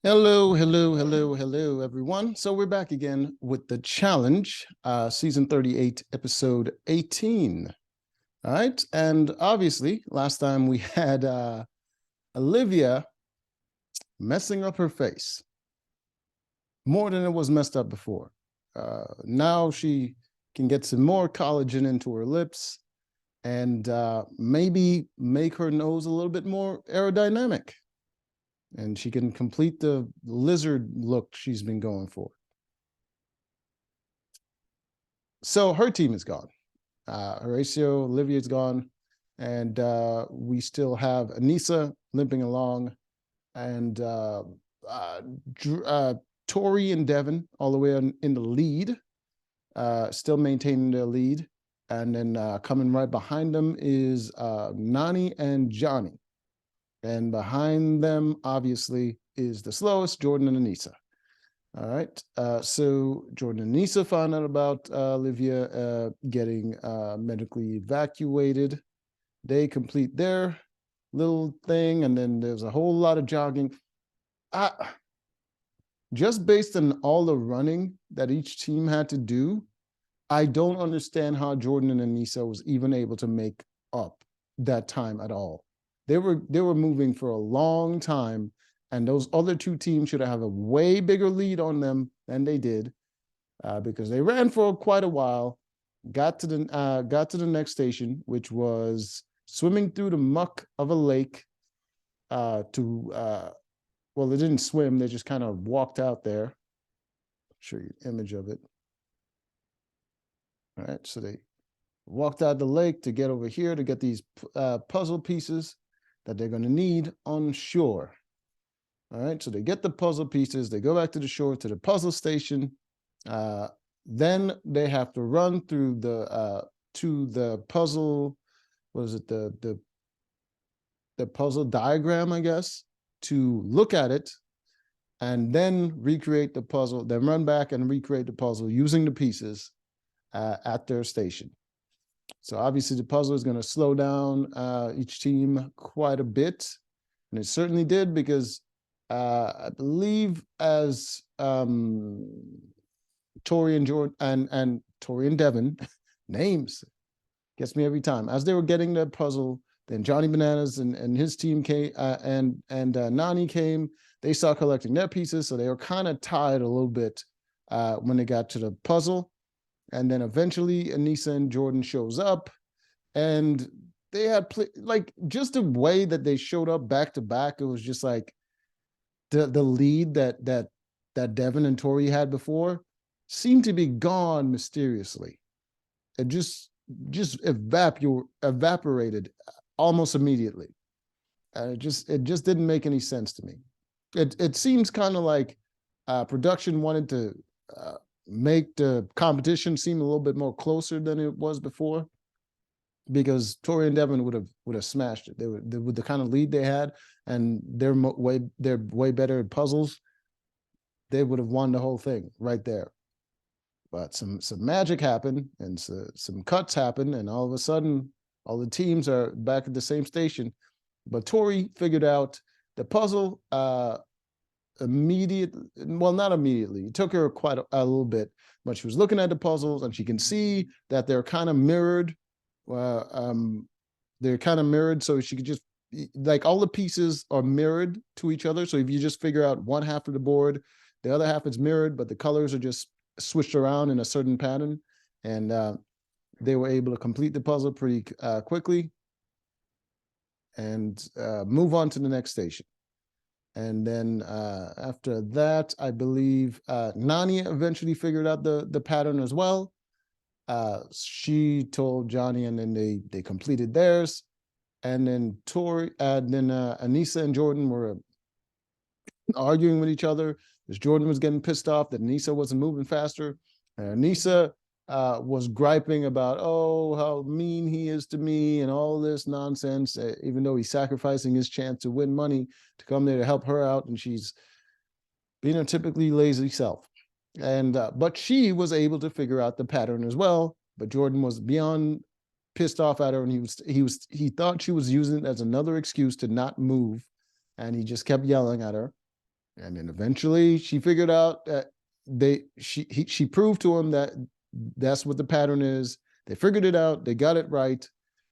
Hello, hello, hello, hello, everyone. So we're back again with the challenge, season 38, episode 18. All right. And obviously, last time we had Olivia messing up her face more than it was messed up before. Now she can get some more collagen into her lips and maybe make her nose a little bit more aerodynamic. And she can complete the lizard look she's been going for. So her team is gone. Horacio, Olivia's gone, and we still have Anissa limping along, and uh, Tori and Devin all the way in the lead, still maintaining their lead. And then coming right behind them is Nani and Johnny. And behind them, obviously, is the slowest, Jordan and Anissa. All right. So Jordan and Nisa found out about Olivia getting medically evacuated. They complete their little thing, and then there's a whole lot of jogging. Just based on all the running that each team had to do, I don't understand how Jordan and Anissa was even able to make up that time at all. They were moving for a long time, and those other two teams should have a way bigger lead on them than they did, because they ran for quite a while, got to the next station, which was swimming through the muck of a lake. To Well, they didn't swim; they just kind of walked out there. I'll show you an image of it. All right, so they walked out the lake to get over here to get these puzzle pieces that they're going to need on shore. All right, so they get the puzzle pieces, they go back to the shore to the puzzle station. Then they have to run through the to the puzzle. What is it? The puzzle diagram, I guess, to look at it and then recreate the puzzle. Then run back and recreate the puzzle using the pieces at their station. So obviously the puzzle is going to slow down each team quite a bit, and it certainly did, because I believe as Tori and Jordan and Tori and Devin names gets me every time, as they were getting the puzzle, then Johnny Bananas and his team came, and Nani came. They started collecting their pieces, so they were kind of tired a little bit when they got to the puzzle. And then eventually Anissa and Jordan shows up, and they had like just the way that they showed up back to back. It was just like the lead that Devin and Tori had before seemed to be gone mysteriously. It just evaporated almost immediately. It just didn't make any sense to me. It seems kind of like production wanted to make the competition seem a little bit more closer than it was before, because Tori and Devin would have smashed it. They with the kind of lead they had, and they're way better at puzzles. They would have won the whole thing right there. But some magic happened, and some cuts happened, and all of a sudden, all the teams are back at the same station. But Tori figured out the puzzle well, not immediately. It took her quite a little bit, but she was looking at the puzzles, and she can see that they're kind of mirrored. They're kind of mirrored, so she could just, like, all the pieces are mirrored to each other. So if you just figure out one half of the board, the other half is mirrored, but the colors are just switched around in a certain pattern. And they were able to complete the puzzle pretty quickly and move on to the next station. And then after that, I believe Nani eventually figured out the pattern as well. She told Johnny, and then they completed theirs. And then Anissa and Jordan were arguing with each other, because Jordan was getting pissed off that Anissa wasn't moving faster. And Anissa was griping about, oh, how mean he is to me and all this nonsense, even though he's sacrificing his chance to win money to come there to help her out, and she's being a typically lazy self. And but she was able to figure out the pattern as well. But Jordan was beyond pissed off at her, and he thought she was using it as another excuse to not move, and he just kept yelling at her. And then eventually she figured out that she proved to him that that's what the pattern is. They figured it out, they got it right,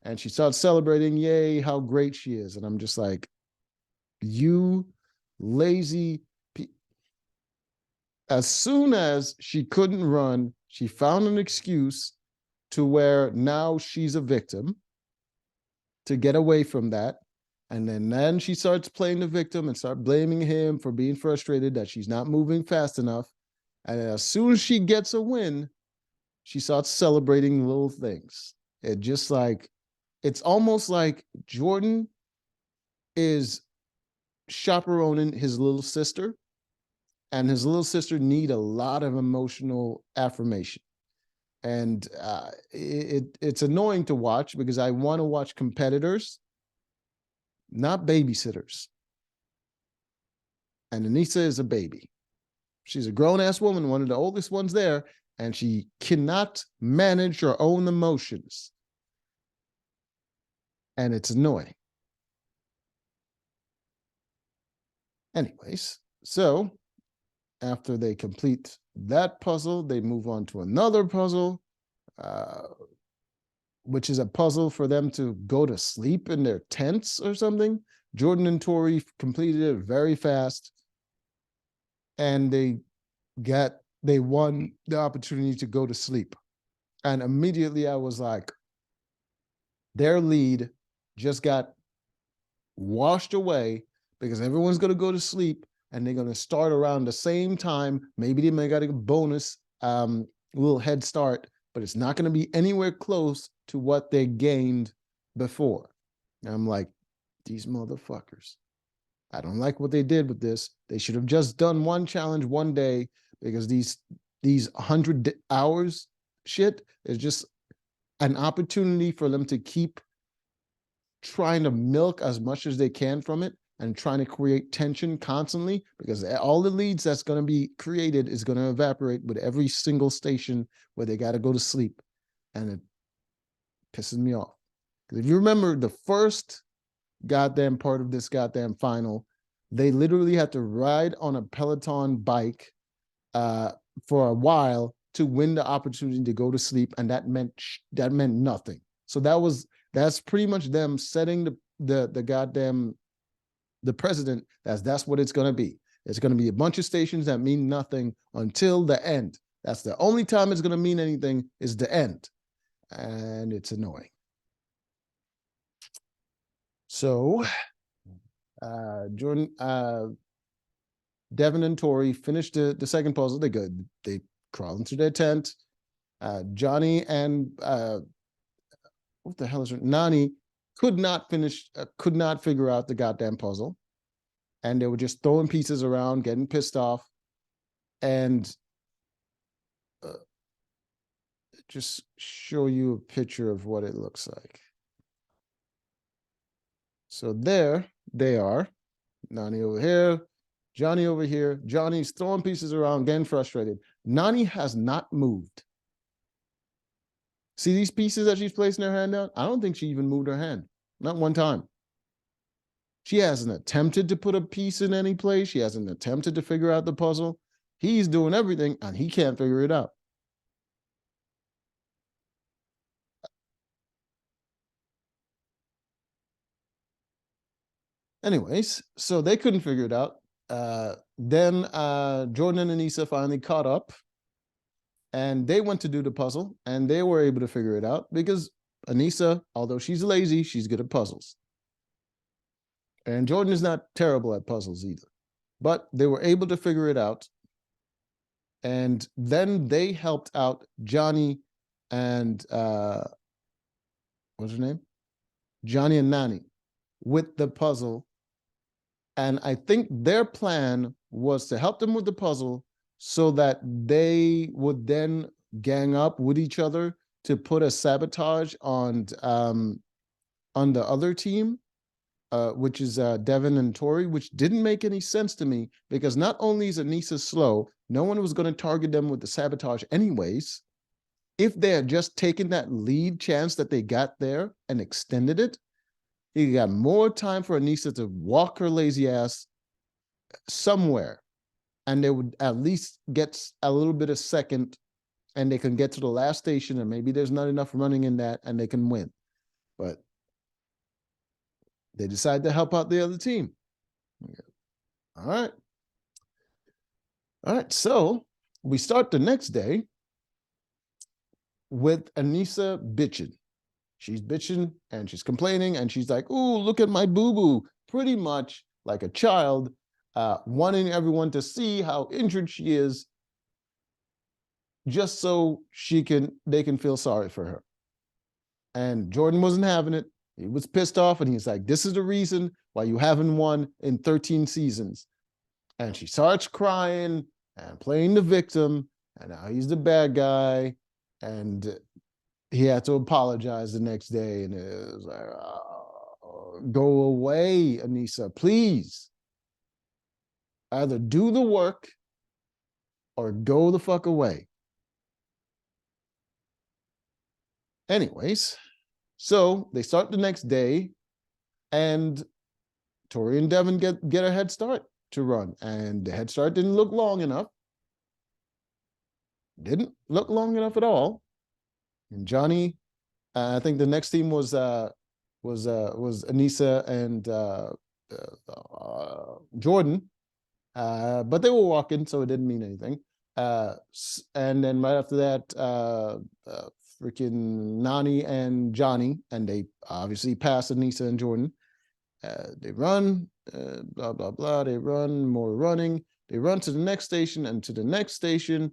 and she started celebrating, yay, how great she is. And I'm just like, you lazy. As soon as she couldn't run, she found an excuse to where now she's a victim to get away from that. And then she starts playing the victim and start blaming him for being frustrated that she's not moving fast enough. And as soon as she gets a win, she starts celebrating little things. It just like, it's almost like Jordan is chaperoning his little sister, and his little sister need a lot of emotional affirmation. And it's annoying to watch because I want to watch competitors, not babysitters. And Anissa is a baby. She's a grown-ass woman, one of the oldest ones there, and she cannot manage her own emotions. And it's annoying. Anyways, so after they complete that puzzle, they move on to another puzzle, which is a puzzle for them to go to sleep in their tents or something. Jordan and Tori completed it very fast, and they won the opportunity to go to sleep. And immediately I was like, their lead just got washed away because everyone's going to go to sleep and they're going to start around the same time. Maybe they may got a bonus, little head start, but it's not going to be anywhere close to what they gained before. And I'm like, these motherfuckers. I don't like what they did with this. They should have just done one challenge one day, because these 100 hours shit is just an opportunity for them to keep trying to milk as much as they can from it and trying to create tension constantly, because all the leads that's going to be created is going to evaporate with every single station where they got to go to sleep. And it pisses me off. Because if you remember the first goddamn part of this goddamn final, they literally had to ride on a Peloton bike for a while to win the opportunity to go to sleep, and that meant nothing. So that's pretty much them setting the goddamn the precedent. That's what it's going to be. It's going to be a bunch of stations that mean nothing until the end. That's the only time it's going to mean anything, is the end, and it's annoying. So Jordan, Devin and Tori finished the second puzzle. They crawl into their tent. Johnny and what the hell is her? Nani could not figure out the goddamn puzzle. And they were just throwing pieces around, getting pissed off. And just show you a picture of what it looks like. So there they are. Nani over here, Johnny over here. Johnny's throwing pieces around, getting frustrated. Nani has not moved. See these pieces that she's placing her hand down? I don't think she even moved her hand. Not one time. She hasn't attempted to put a piece in any place. She hasn't attempted to figure out the puzzle. He's doing everything, and he can't figure it out. Anyways, so they couldn't figure it out. Then Jordan and Anissa finally caught up, and they went to do the puzzle, and they were able to figure it out because Anissa, although she's lazy, she's good at puzzles. And Jordan is not terrible at puzzles either, but they were able to figure it out. And then they helped out Johnny and what's her name? Johnny and Nani with the puzzle. And I think their plan was to help them with the puzzle so that they would then gang up with each other to put a sabotage on the other team, which is Devin and Tori, which didn't make any sense to me, because not only is Anissa slow, no one was going to target them with the sabotage anyways. If they had just taken that lead chance that they got there and extended it, you got more time for Anissa to walk her lazy ass somewhere, and they would at least get a little bit of second, and they can get to the last station, and maybe there's not enough running in that, and they can win. But they decide to help out the other team. All right. All right. So we start the next day with Anissa bitching. She's bitching and she's complaining, and she's like, "Ooh, look at my boo-boo," pretty much like a child, wanting everyone to see how injured she is, just so they can feel sorry for her. And Jordan wasn't having it. He was pissed off, and he's like, "This is the reason why you haven't won in 13 seasons." And she starts crying and playing the victim, and now he's the bad guy. And he had to apologize the next day, and it was like, oh, go away, Anissa, please. Either do the work or go the fuck away. Anyways, so they start the next day, and Tori and Devin get a head start to run, and the head start didn't look long enough. Didn't look long enough at all. And Johnny, I think the next team was Anissa and Jordan, but they were walking, so it didn't mean anything. And then right after that, freaking Nani and Johnny, and they obviously passed Anissa and Jordan. They run, blah, blah, blah. They run, more running. They run to the next station, and to the next station,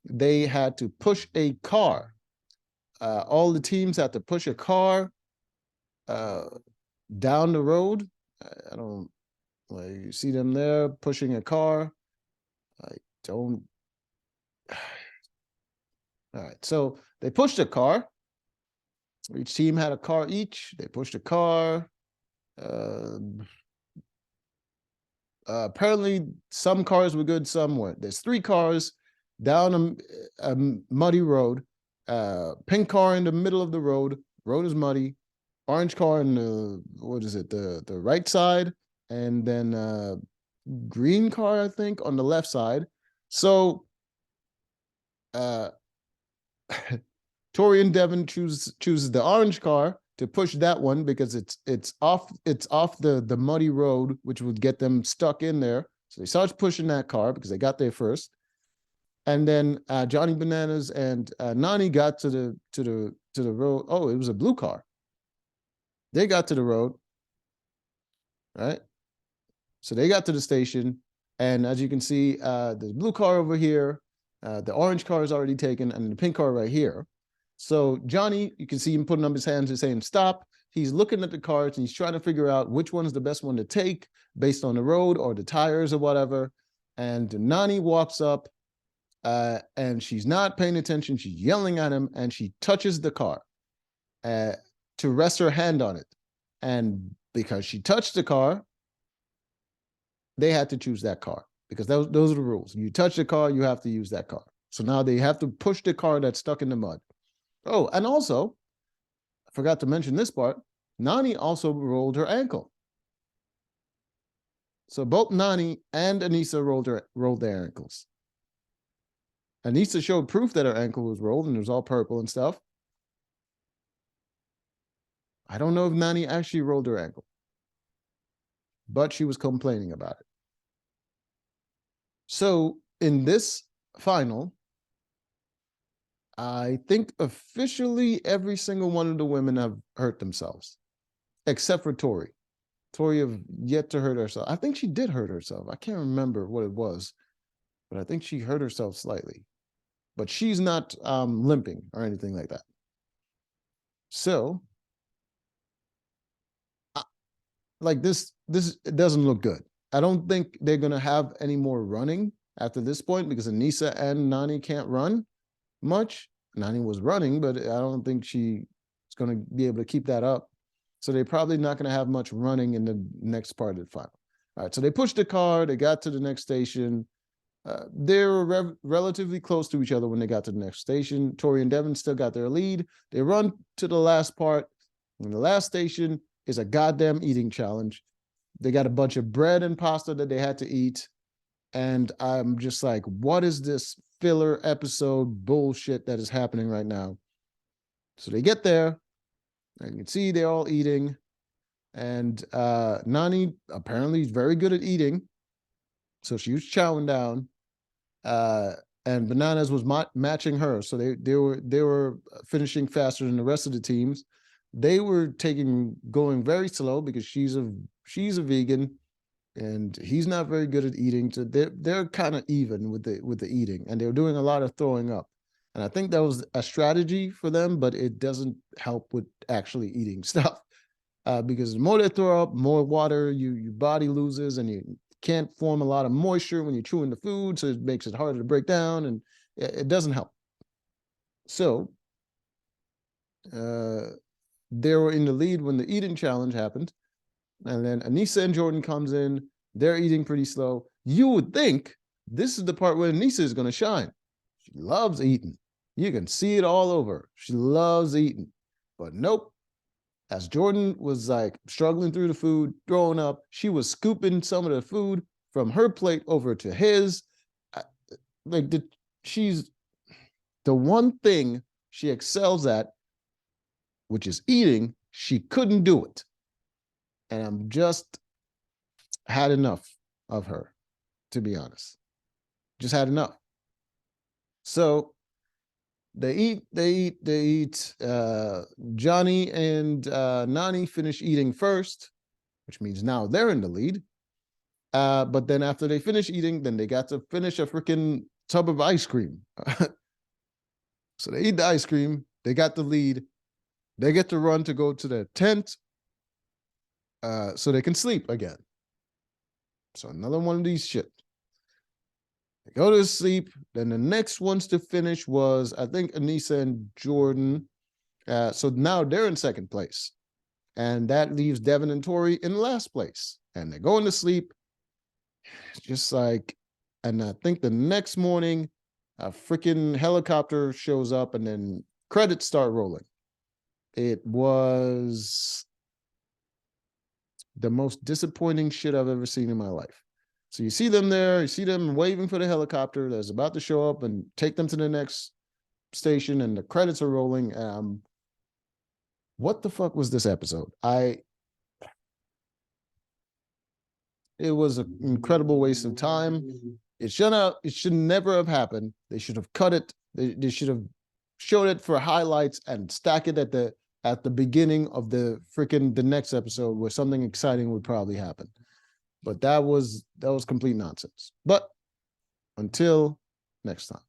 they had to push a car. All the teams had to push a car down the road. I don't, like, you see them there pushing a car. I don't. All right, so they pushed a car. Each team had a car each. They pushed a car. Apparently, some cars were good, some weren't. There's 3 cars down a muddy road. Pink car in the middle of the road. Road is muddy. Orange car in the, what is it, the right side, and then green car, I think, on the left side. So Tori and Devin chooses the orange car to push that one, because it's off the muddy road, which would get them stuck in there. So they start pushing that car because they got there first. And then Johnny Bananas and Nani got to the road. Oh, it was a blue car. They got to the road, right? So they got to the station, and as you can see, the blue car over here, the orange car is already taken, and the pink car right here. So Johnny, you can see him putting up his hands and saying, "Stop." He's looking at the cars, and he's trying to figure out which one's the best one to take based on the road or the tires or whatever. And Nani walks up, and she's not paying attention. She's yelling at him, and she touches the car to rest her hand on it. And because she touched the car, they had to choose that car, because those are the rules. You touch the car, you have to use that car. So now they have to push the car that's stuck in the mud. Oh, and also, I forgot to mention this part, Nani also rolled her ankle. So both Nani and Anissa rolled their ankles. Anissa showed proof that her ankle was rolled, and it was all purple and stuff. I don't know if Nani actually rolled her ankle, but she was complaining about it. So in this final, I think officially every single one of the women have hurt themselves, except for Tori. Tori have yet to hurt herself. I think she did hurt herself. I can't remember what it was, but I think she hurt herself slightly. But she's not limping or anything like that. So, like this it doesn't look good. I don't think they're going to have any more running after this point, because Anissa and Nani can't run much. Nani was running, but I don't think she's going to be able to keep that up. So they're probably not going to have much running in the next part of the final. All right, so they pushed the car. They got to the next station. They were relatively close to each other when they got to the next station. Tori and Devin still got their lead. They run to the last part. And the last station is a goddamn eating challenge. They got a bunch of bread and pasta that they had to eat. And I'm just like, what is this filler episode bullshit that is happening right now? So they get there, and you can see they're all eating. And Nani apparently is very good at eating. So she was chowing down. And Bananas was matching her. So they were finishing faster than the rest of the teams. They were going very slow because she's a vegan and he's not very good at eating. So they're kind of even with the eating, and they were doing a lot of throwing up. And I think that was a strategy for them, but it doesn't help with actually eating stuff. Because the more they throw up, more water your body loses, and you can't form a lot of moisture when you're chewing the food, so it makes it harder to break down, and it doesn't help. So they were in the lead when the eating challenge happened, and then Anissa and Jordan comes in. They're eating pretty slow. You would think this is the part where Anissa is going to shine. She loves eating. You can see it all over. She loves eating, but nope. As Jordan was like struggling through the food, throwing up, she was scooping some of the food from her plate over to his. She's the one thing she excels at, which is eating. She couldn't do it. And I'm just had enough of her, to be honest. Just had enough. So they eat. Johnny and Nani finish eating first, which means now they're in the lead. But then after they finish eating, then they got to finish a freaking tub of ice cream. So they eat the ice cream. They got the lead. They get to run to go to their tent so they can sleep again. So another one of these shit. They go to sleep. Then the next ones to finish was, I think, Anissa and Jordan. So now they're in second place. And that leaves Devin and Tori in last place. And they're going to sleep. It's just like, and I think the next morning, a freaking helicopter shows up and then credits start rolling. It was the most disappointing shit I've ever seen in my life. So you see them there, you see them waving for the helicopter that's about to show up and take them to the next station, and the credits are rolling. What the fuck was this episode? It was an incredible waste of time. It should never have happened. They should have cut it. They should have showed it for highlights and stack it at the beginning of the next episode where something exciting would probably happen. But that was complete nonsense. But until next time.